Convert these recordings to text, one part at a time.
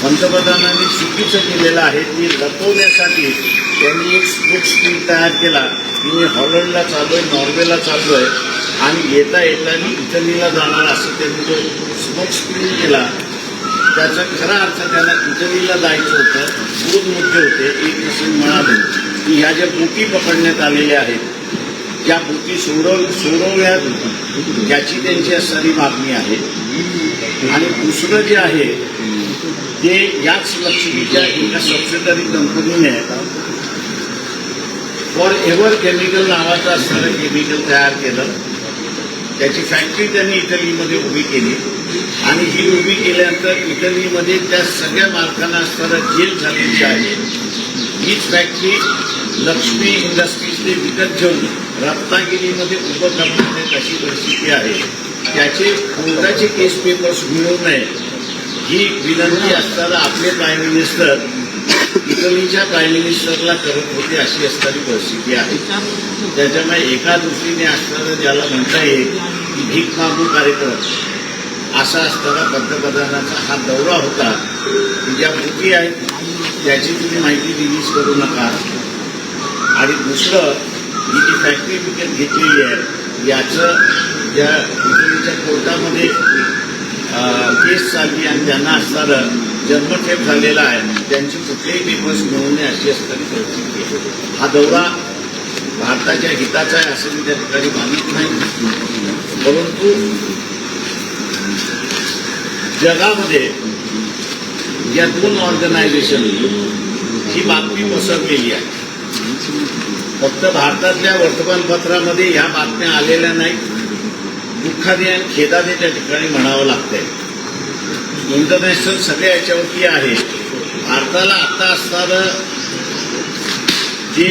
पंतप्रधानांनी चुकीचं केलेलं आहे ती लपवण्यासाठी त्यांनी एक स्पोक स्क्रीन तयार केला की मी हॉलंडला चाललोय, नॉर्वेला चाललोय आणि येता येता मी इटलीला जाणार असं त्यांनी जो स्पोक स्क्रीन केला त्याचा खरा अर्थ त्यांना इटलीला जायचं होतं. दोन मुद्दे होते. एक असं म्हणाले की ह्या ज्या बोटी पकडण्यात आलेल्या आहेत ज्या बोटी सोडवण्यात याची त्यांची असणारी मागणी आहे. आणि दुसरं जे आहे ते याच लक्ष्मीच्या एका सबसिडरी कंपनीने फॉर एव्हर केमिकल नावाचं असणारं केमिकल तयार केलं. त्याची फॅक्टरी त्यांनी इटलीमध्ये उभी केली आणि ही उभी केल्यानंतर इटलीमध्ये त्या सगळ्या मालकांना असणारं जेल झालेली आहे. हीच फॅक्टरी लक्ष्मी इंडस्ट्रीजने विकत घेऊन रत्नागिरीमध्ये उभं करण्यात अशी परिस्थिती आहे. त्याचे कोर्टाचे केस पेपर्स मिळू नये ही विनंती असताना आपले प्राईम मिनिस्टर इटलीच्या प्राईम मिनिस्टरला करत होते अशी असणारी परिस्थिती आहे. त्याच्यामुळे एका दृष्टीने असताना ज्याला म्हणता येईल की भीक मागू कार्यक्रम असा असताना पंतप्रधानांचा हा दौरा होता की ज्या बोटी आहेत त्याची तुम्ही माहिती रिलीज करू नका. आणि दुसरं ही जी फॅक्टरी विकत घेतलेली आहे याचं ज्या इटलीच्या कोर्टामध्ये केस चालली आणि त्यांना असणारं जन्मठेप झालेला आहे त्यांचे कुठलेही पेपर्स मिळू नये अशी असणारी परिस्थिती आहे. हा दौरा भारताच्या हिताचा आहे असं मी त्या ठिकाणी मानित नाही. परंतु जगामध्ये या दोन ऑर्गनायझेशन ही बातमी पसरलेली आहे. फक्त भारतातल्या वर्तमानपत्रामध्ये ह्या बातम्या आलेल्या नाहीत. दुःखाने आणि खेदाने त्या ठिकाणी म्हणावं लागतंय. इंटरनॅशनल सगळ्या याच्यावरती आहे. भारताला आता असणारं जे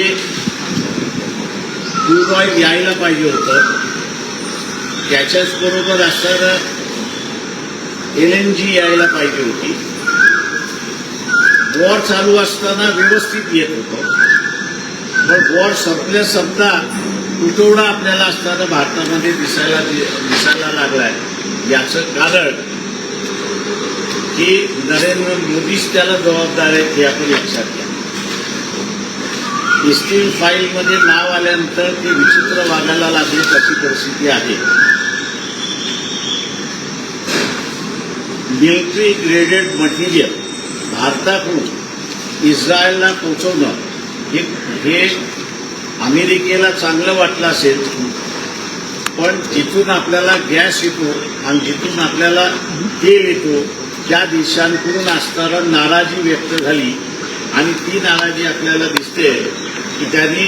क्रूड ऑईल यायला पाहिजे होतं त्याच्याच बरोबर असणारं LNG यायला पाहिजे होती. वॉर चालू असताना व्यवस्थित येत होतं पण वॉर संपता तुटवडा आपल्याला असताना भारतामध्ये दिसायला लागलाय. याचं कारण की नरेंद्र मोदीच त्याला जबाबदार आहेत हे आपण लक्षात घ्या. इस्टील फाईलमध्ये नाव आल्यानंतर ते विचित्र वागायला लागले अशी परिस्थिती आहे. मिलिटरी ग्रेडेड मटेरियल भारताकडून इस्रायलला पोहोचवणं हे अमेरिकेला चांगलं वाटलं असेल पण जिथून आपल्याला गॅस येतो आणि जिथून आपल्याला तेल येतो त्या देशांकडून असणारा नाराजी व्यक्त झाली आणि ती नाराजी आपल्याला दिसते की त्यांनी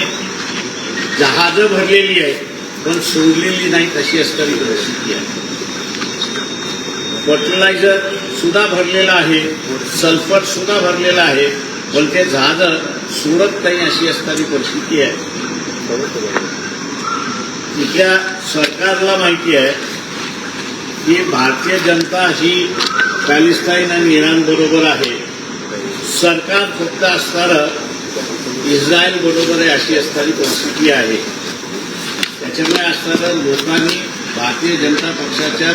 जहाजं भरलेली आहेत पण सोडलेली नाही अशी असणारी परिस्थिती आहे. फर्टिलायझर सुद्धा भरलेलं आहे, सल्फर सुद्धा भरलेलं आहे पण ते जहाजं सोडत नाही अशी असणारी परिस्थिती आहे. इथल्या सरकारला माहिती आहे की भारतीय जनता ही पॅलेस्टाईन आणि इराण बरोबर आहे. सरकार फक्त असणारं इस्रायल बरोबर आहे अशी असणारी परिस्थिती आहे. त्याच्यामुळे असणारं लोकांनी भारतीय जनता पक्षाच्या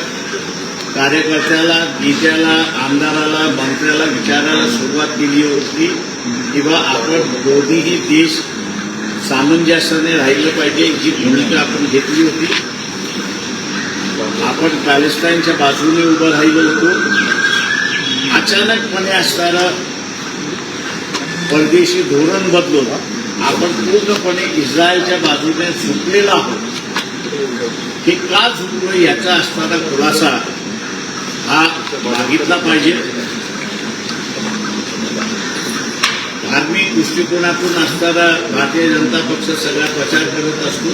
कार्यकर्त्याला, नेत्याला, आमदाराला, मंत्र्याला विचारायला सुरुवात केली होती की बा आपण दोन्हीही देश सामंजस्याने राहिलं पाहिजे. जी भूमिका आपण घेतली होती आपण पॅलेस्टाईनच्या बाजूने उभं राहिलो होतो. अचानकपणे असणारं परदेशी धोरण बदलून आपण पूर्णपणे इस्रायलच्या बाजूने झुकलेलो आहोत. हे का झुकलो याचा असणारा खुलासा हा मागितला पाहिजे. धार्मिक दृष्टिकोनातून असणारा भारतीय जनता पक्ष सगळा प्रचार करत असतो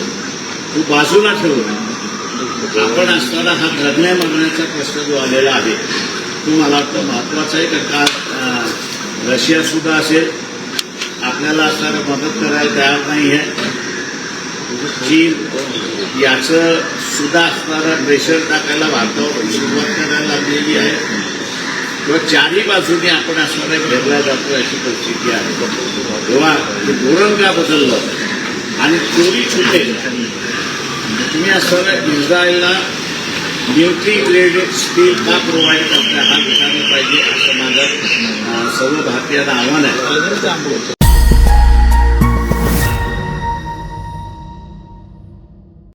तो बाजूला ठेवून आपण असणारा हा धरण्या मागण्याचा प्रश्न जो आलेला आहे तो मला वाटतं महत्वाचा आहे. कारण रशिया सुद्धा असेल आपल्याला असणारं मदत करायला तयार नाही आहे. चीन याचं सुद्धा असणारा प्रेशर टाकायला भारतावर सुरुवात करायला लागलेली आहे किंवा चारही बाजूने आपण असणारा घेरला जातो अशी परिस्थिती आहे. तेव्हा हे धोरण का बदललं आणि चोरी छुटे तुम्ही असणारा इस्रायलला मिलिटरी ग्रेडेड स्टील का प्रोव्हाइड करता हा विचारलं पाहिजे असं माझं सर्व भारतीयांना आव्हान आहे